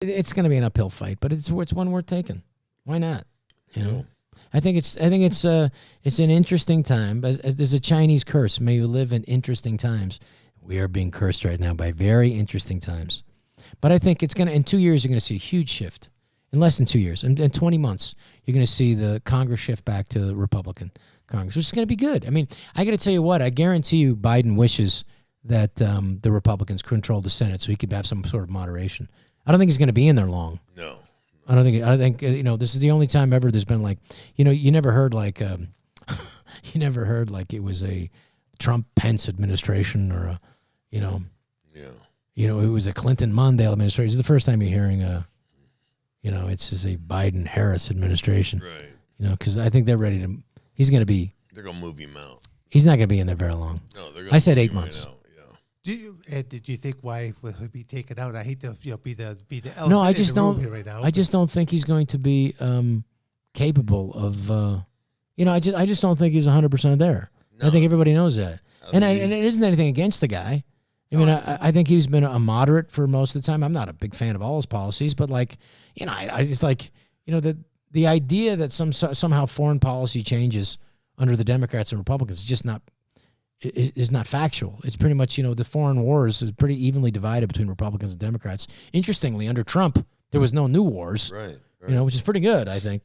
It's going to be an uphill fight, but it's one worth taking. Why not? You know, I think it's an interesting time. As there's a Chinese curse, may you live in interesting times. We are being cursed right now by very interesting times. But I think it's in 2 years, you're going to see a huge shift. In less than 2 years, in 20 months, you're going to see the Congress shift back to the Republican Congress, which is going to be good. I mean, I got to tell you what, I guarantee you Biden wishes that the Republicans control the Senate so he could have some sort of moderation. I don't think he's going to be in there long. No. I don't think this is the only time ever there's been like, you never heard like it was a Trump-Pence administration or it was a Clinton-Mondale administration. It's the first time you're hearing it's just a Biden-Harris administration. Right. Because I think they're ready to. He's going to be. They're going to move him out. He's not going to be in there very long. No, I said 8 months. Right. Did you think why would he be taken out? I hate to be the elephant no, I in just the room don't. here right now. I just don't think he's going to be capable of. I just don't think he's 100% there. No. I think everybody knows that, and it isn't anything against the guy. I think he's been a moderate for most of the time. I'm not a big fan of all his policies, but I just the idea that somehow foreign policy changes under the Democrats and Republicans is just not. Is not factual. It's pretty much, the foreign wars is pretty evenly divided between Republicans and Democrats. Interestingly, under Trump, there was no new wars, right. Which is pretty good, I think.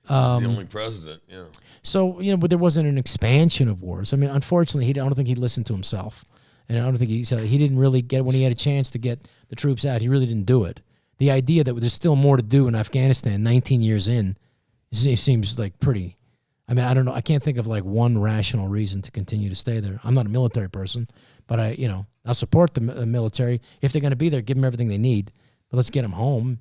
He's the only president, yeah. So, but there wasn't an expansion of wars. I mean, unfortunately, I don't think he listened to himself. And I don't think he didn't really get, when he had a chance to get the troops out, he really didn't do it. The idea that there's still more to do in Afghanistan 19 years in, it seems like pretty... I mean, I don't know. I can't think of like one rational reason to continue to stay there. I'm not a military person, but I'll support the military if they're going to be there. Give them everything they need, but let's get them home.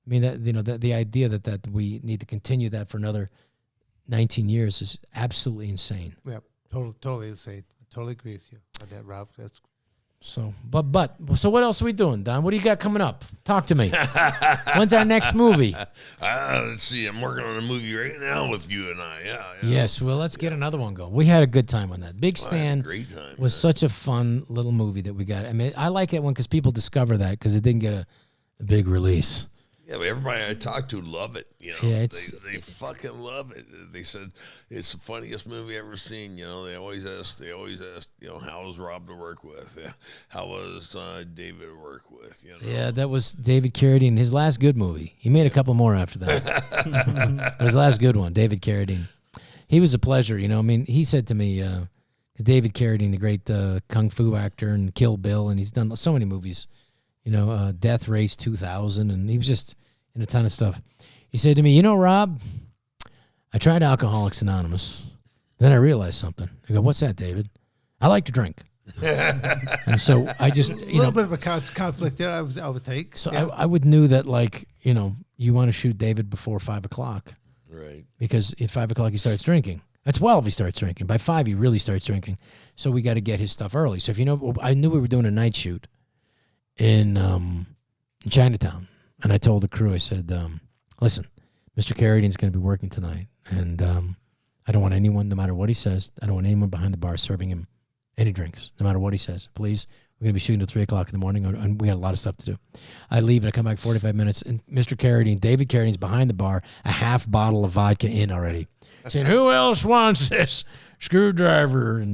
I mean, the idea that we need to continue that for another 19 years is absolutely insane. Yeah, totally insane. I totally agree with you on that, Rob. That's so. So what else are we doing, Don? What do you got coming up? Talk to me. When's our next movie? Let's see. I'm working on a movie right now with you and I. Yeah. Yes. Well, let's get another one going. We had a good time on that. Big Stan great time, was such a fun little movie that we got. I mean, I like that one because people discover that because it didn't get a big release. Yeah, but everybody I talked to love it. Yeah, they fucking love it. They said it's the funniest movie ever seen. They always ask, how was Rob to work with? Yeah. How was David to work with? Yeah, that was David Carradine, his last good movie. He made a couple more after that. His last good one, David Carradine. He was a pleasure. I mean, he said to me, David Carradine, the great kung fu actor and Kill Bill, and he's done so many movies. Death Race 2000, and he was just in a ton of stuff. He said to me, Rob, I tried Alcoholics Anonymous. Then I realized something. I go, what's that, David? I like to drink. And so I just, a little bit of a conflict there, I would think. So yeah. I would knew that, you want to shoot David before 5 o'clock. Right. Because at 5 o'clock he starts drinking. At 12 he starts drinking. By 5 he really starts drinking. So we got to get his stuff early. So I knew we were doing a night shoot in Chinatown, and I told the crew, I said, listen, Mr. Carradine's going to be working tonight, and I don't want anyone, no matter what he says, I don't want anyone behind the bar serving him any drinks, no matter what he says. Please, we're going to be shooting till 3 o'clock in the morning, and we got a lot of stuff to do. I leave, and I come back 45 minutes, and Mr. Carradine, David Carradine's behind the bar, a half bottle of vodka in already, saying, who else wants this screwdriver?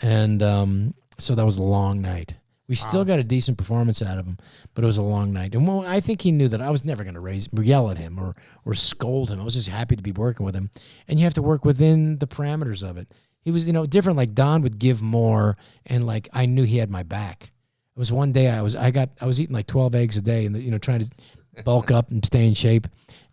And so that was a long night. We still got a decent performance out of him, but it was a long night. And I think he knew that I was never going to yell at him or scold him. I was just happy to be working with him. And you have to work within the parameters of it. He was, different. Like Don would give more, and I knew he had my back. It was one day I was eating like 12 eggs a day, and trying to bulk up and stay in shape.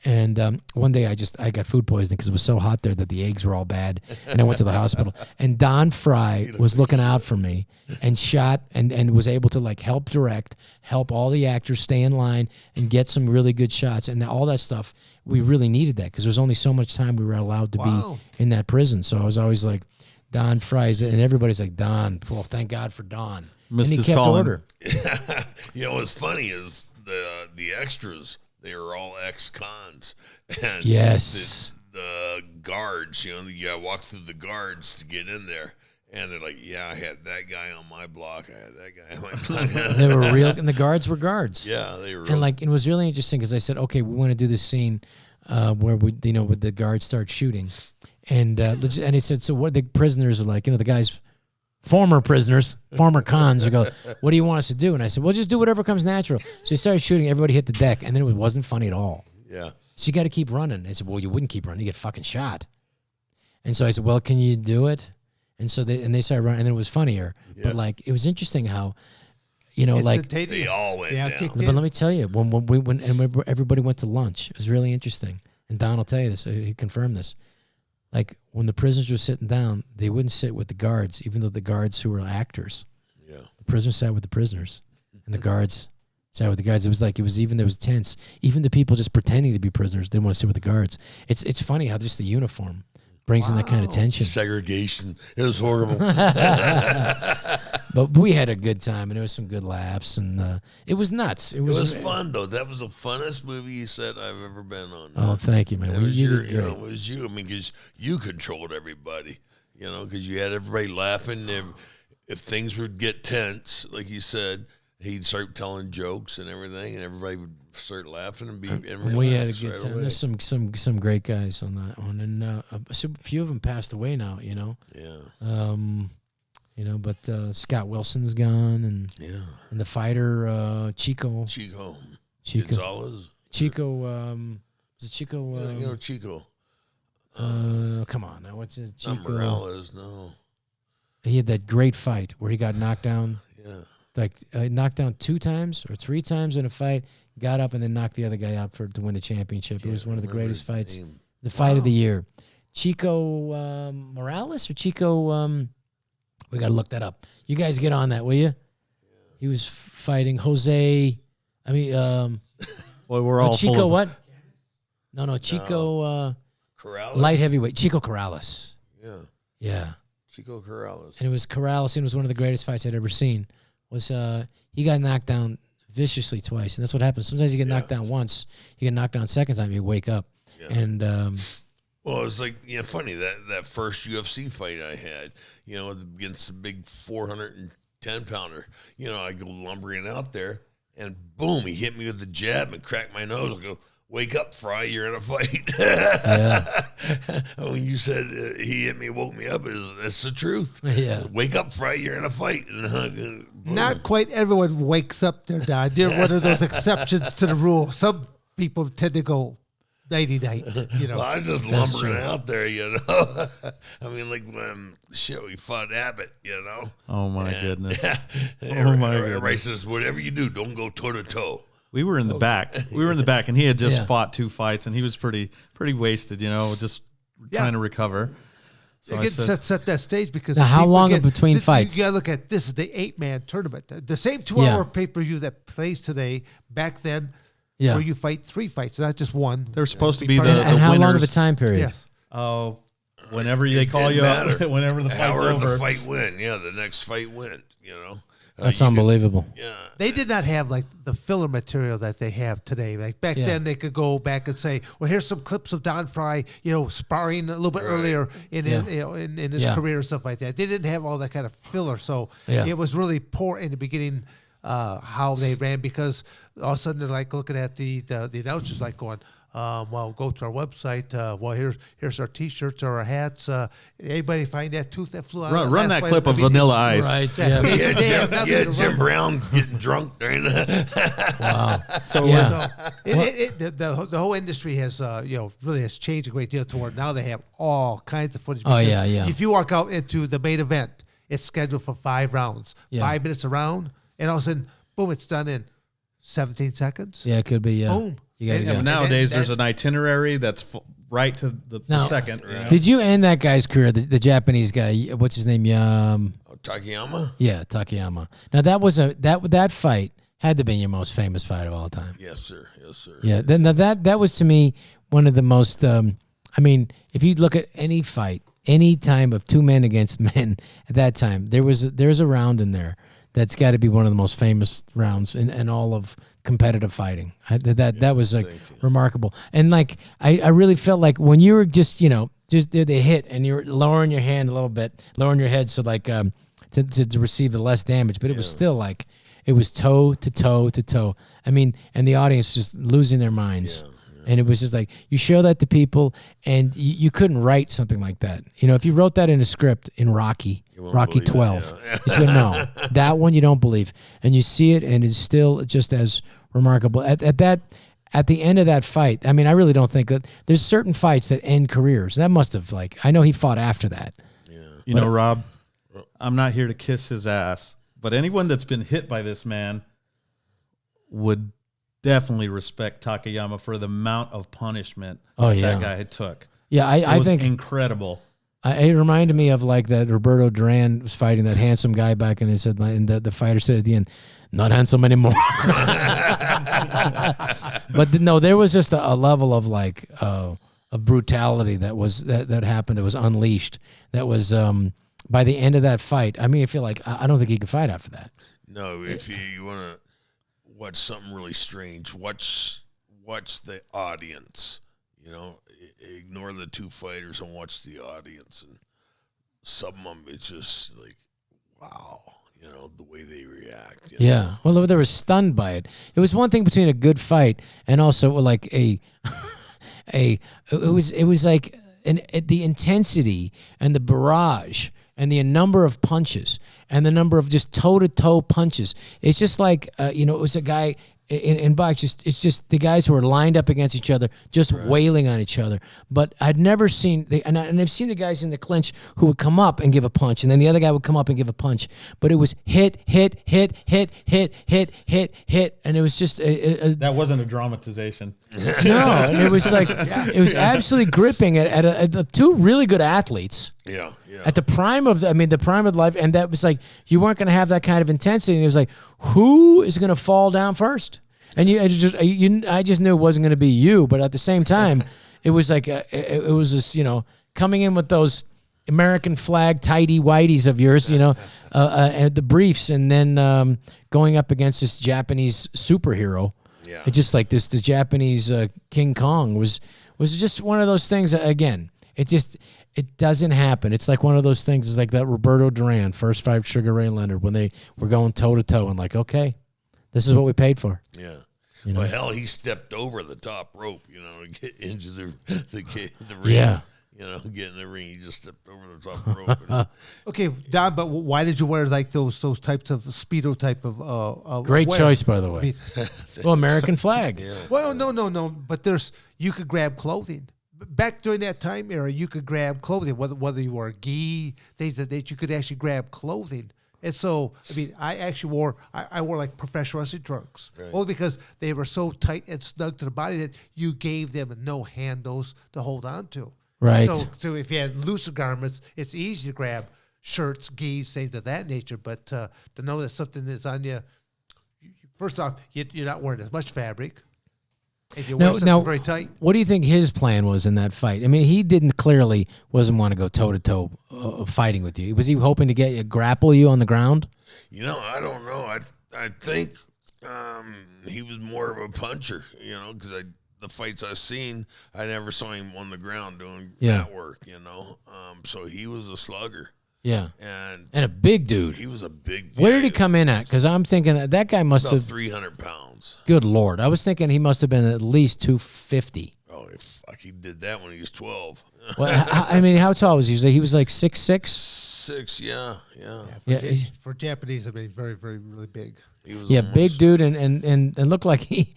And one day I got food poisoning because it was so hot there that the eggs were all bad, and I went to the hospital. And Don Frye was looking out for me and shot and was able to help direct, help all the actors stay in line and get some really good shots. And all that stuff, we really needed that because there's only so much time we were allowed to be in that prison. So I was always like, Don Frye, and everybody's like, Don, well, thank God for Don. Missed and he his kept calling. order. What's funny is the extras, they are all ex-cons. And yes. The guards, you got to walk through the guards to get in there. And they're like, yeah, I had that guy on my block. I had that guy on my block. They were real, and the guards were guards. Yeah, they were. And like, it was really interesting because I said, okay, we want to do this scene where we, with the guards start shooting, and he said, so what the prisoners are like, the guys, former prisoners, former cons, go, what do you want us to do? And I said, well, just do whatever comes natural. So he started shooting, everybody hit the deck, and then it wasn't funny at all. Yeah. So you got to keep running. They said, well, you wouldn't keep running, you get fucking shot. And so I said, well, can you do it? And so they started running, and then it was funnier. Yeah. But like, it was interesting how, like they all went down. But let me tell you, when everybody went to lunch, it was really interesting. And Don will tell you this; he confirmed this. Like when the prisoners were sitting down, they wouldn't sit with the guards, even though the guards who were actors. Yeah, the prisoners sat with the prisoners, and the guards sat with the guards. It was tense. Even the people just pretending to be prisoners didn't want to sit with the guards. It's funny how just the uniform brings in that kind of tension. Segregation. It was horrible. But we had a good time, and there was some good laughs, and it was nuts. It was fun, though. That was the funnest movie you said I've ever been on. Oh, thank you, man. It was it was you. I mean, because you controlled everybody, because you had everybody laughing. If things would get tense, like you said, he'd start telling jokes and everything, and everybody would start laughing and be. And we had a good time. There's some great guys on that one, and a few of them passed away now. Yeah. But Scott Wilson's gone, and the fighter Chico Gonzalez. Chico, is it Chico? Chico. Come on now, what's it? Chico Morales, no. He had that great fight where he got knocked down. Yeah. Like knocked down 2 times or 3 times in a fight, got up and then knocked the other guy out to win the championship. It was one of the greatest fights, the fight of the year. Chico Morales or Chico? We got to look that up. You guys get on that, will you? He was fighting Jose. I mean, well, we're all Chico. What? No, Chico. Corrales. Light heavyweight. Chico Corrales. Yeah. Chico Corrales. And it was Corrales, and it was one of the greatest fights I'd ever seen. He got knocked down viciously twice, and that's what happens. Sometimes you get knocked down once, you get knocked down second time, you wake up. Yeah. And well, it was like funny that first UFC fight I had, against the big 410-pounder. I go lumbering out there, and boom, he hit me with the jab and cracked my nose. I go, wake up, Frye, you're in a fight. Yeah. When you said he hit me, woke me up, it's the truth. Yeah. Wake up, Frye, you're in a fight. Not quite everyone wakes up there, Don. You're one of those exceptions to the rule. Some people tend to go nighty-night, Well, I was just lumbering out there, I mean, like when we fought Abbott, Oh, my goodness. Everybody says, whatever you do, don't go toe-to-toe. We were in the back. We were in the back, and he had just fought 2 fights, and he was pretty wasted, just trying to recover. So it set that stage because now, how long between fights? You got to look at this is the 8-man tournament. The same 2-hour pay-per-view that plays today. Back then, where you fight 3 fights, not just one. They're supposed to be the and how winners. long of a time period? Yes. Oh, whenever they call you up, whenever the fight's over. The fight went. Yeah, the next fight went. That's unbelievable. They did not have like the filler material that they have today. Like back then, they could go back and say, "Well, here's some clips of Don Frye, sparring a little bit earlier in his career and stuff like that." They didn't have all that kind of filler, so it was really poor in the beginning how they ran because all of a sudden they're like looking at the announcers like going, well, go to our website. Well, here's our T-shirts or our hats. Anybody find that tooth that flew out? Run that clip of Vanilla Ice. Right. Yeah. Jim Brown getting drunk during that. Wow. So the whole industry has really has changed a great deal to where now they have all kinds of footage. Oh yeah. If you walk out into the main event, it's scheduled for 5 rounds, 5 minutes a round, and all of a sudden, boom, it's done in 17 seconds. Yeah, it could be. Boom. Nowadays, there's an itinerary that's right to the second. Did you end that guy's career, the Japanese guy? What's his name? Takayama? Yeah, Takayama. Now, that fight had to be your most famous fight of all time. Yes, sir. Yeah, that was, to me, one of the most, if you look at any fight, any time of 2 men against men at that time, there's a round in there that's got to be one of the most famous rounds in all of competitive fighting. That was remarkable. And like I really felt like when you were just just did the hit, and you're lowering your hand a little bit, lowering your head so like to receive the less damage. But it was still like it was toe to toe to toe. I mean, and the audience just losing their minds. And it was just like, you show that to people, and you couldn't write something like that. You know, if you wrote that in a script in Rocky 12, you said, no, that one you don't believe. And you see it, and it's still just as remarkable. At the end of that fight, I mean, I really don't think that there's certain fights that end careers. That must have, like, I know he fought after that. Yeah. You know, Rob, I'm not here to kiss his ass, but anyone that's been hit by this man would definitely respect Takayama for the amount of punishment that guy had took. Yeah, I think incredible. It reminded me of like that Roberto Duran was fighting that handsome guy back, and he said, and the fighter said at the end, "Not handsome anymore." But no, there was just a level of like of brutality that happened. That was unleashed. That was by the end of that fight. I mean, I feel like I don't think he could fight after that. No, if you want to watch something really strange, watch the audience. You know, ignore the two fighters and watch the audience. And some of them, it's just like, wow, you know, the way they react. You know? Well, they were stunned by it. It was one thing between a good fight and also like it was like the intensity and the barrage and the number of punches and the number of just toe-to-toe punches. It's just like, it was a guy in box. It's just the guys who are lined up against each other, just wailing on each other. But I'd never seen, and I've seen the guys in the clinch who would come up and give a punch, and then the other guy would come up and give a punch. But it was hit, and it was just that wasn't a dramatization. No, and it was like it was absolutely gripping at two really good athletes. Yeah. At the prime of the prime of life, and that was like you weren't going to have that kind of intensity. And it was like, who is going to fall down first? And I just knew it wasn't going to be you. But at the same time, it was like it was just coming in with those American flag tighty whities of yours, and the briefs, and then going up against this Japanese superhero. Yeah. It just like the Japanese King Kong was just one of those things. Again, it doesn't happen. It's like one of those things. It's like that Roberto Duran first fight, Sugar Ray Leonard, when they were going toe to toe and like, okay, this is what we paid for. Yeah. Well, hell, he stepped over the top rope, to get into the ring. Yeah. Get in the ring. He just stepped over the top rope. Okay, Don, but why did you wear like those types of Speedo type of great wear? choice, by the way. Well, American flag. Yeah. Well, no. But you could grab clothing. Back during that time era, you could grab clothing, whether you wore gi, things that you could actually grab clothing. And so, I actually wore like professional wrestling trunks, only because they were so tight and snug to the body that you gave them no handles to hold on to. Right. So if you had looser garments, it's easy to grab shirts, gis, things of that nature. But to know that something is on you, first off, you're not wearing as much fabric. And you're wearing something very tight. What do you think his plan was in that fight? I mean, he wasn't want to go toe-to-toe fighting with you. Was he hoping to grapple you on the ground? I don't know. I think he was more of a puncher, because the fights I've seen, I never saw him on the ground doing that work, so he was a slugger. Yeah. And a big dude. He was a big dude. Where did he come in at? Because I'm thinking that guy must about have 300 pounds. Good Lord. I was thinking he must have been at least 250. Oh, fuck, he did that when he was 12. Well, how tall was he? He was like 6'6"? 6, yeah. For Japanese, very, very, really big. He was big dude and looked like he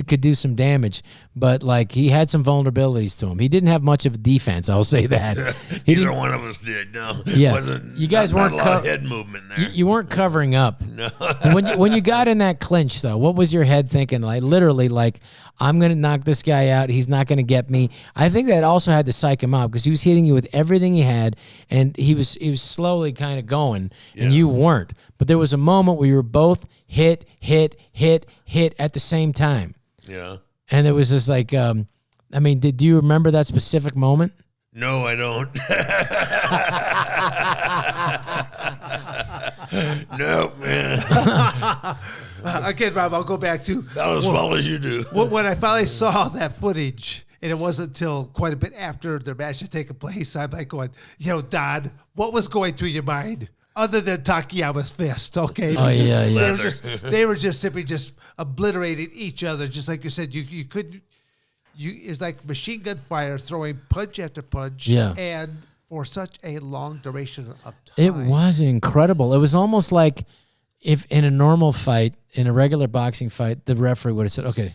could do some damage, but like he had some vulnerabilities to him. He didn't have much of a defense, I'll say that. Neither one of us did. No, you guys weren't a lot of head movement there. You weren't covering up. No. when you got in that clinch though, what was your head thinking? Like literally, like I'm gonna knock this guy out. He's not gonna get me. I think that also had to psych him out because he was hitting you with everything he had, and he was slowly kind of going, and you weren't. But there was a moment where you were both hit at the same time. Yeah. And it was just like, do you remember that specific moment? No, I don't. No, man. Again, Rob, I'll go back to about as well as you do. When I finally saw that footage And it wasn't until quite a bit after their match had taken place, I'm like going, Don, what was going through your mind other than Takayama's fist? Okay. Oh, yeah. They were just simply just obliterating each other. Just like you said, you couldn't, it's like machine gun fire throwing punch after punch. Yeah. And for such a long duration of time. It was incredible. It was almost like if in a normal fight, in a regular boxing fight, the referee would have said, okay,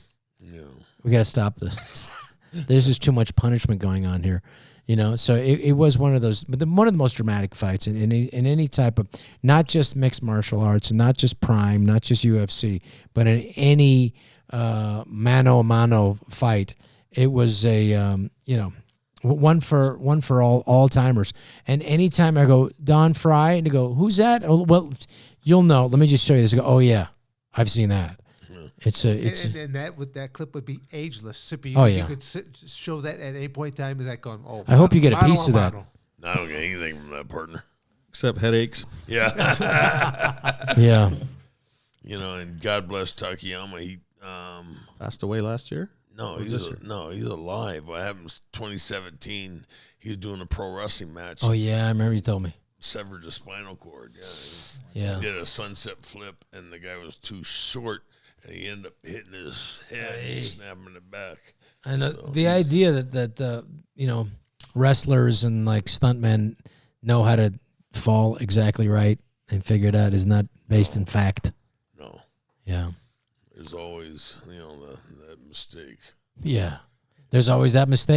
we got to stop this. There's just too much punishment going on here. So it was one of those, but one of the most dramatic fights in any type of, not just mixed martial arts, not just Prime, not just UFC, but in any mano a mano fight. It was a one for all timers. And anytime I go Don Frye and I go, who's that? Oh, well, you'll know. Let me just show you this. I go, oh yeah, I've seen that. And that clip would be ageless. Sippy, you could show that at any point in time. Is that going? Oh, I hope you get a piece of that. No, I don't get anything from that, partner. Except headaches. Yeah. Yeah. And God bless Takayama. He passed away last year. No, he's alive. What happened was 2017. He was doing a pro wrestling match. Oh yeah, I remember you told me. Severed the spinal cord. Yeah. He did a sunset flip, and the guy was too short. And he ended up hitting his head and snapping it back. And the idea that wrestlers and like stuntmen know how to fall exactly right and figure it out is not based in fact. No. Yeah. There's always that mistake. Yeah. There's always that mistake.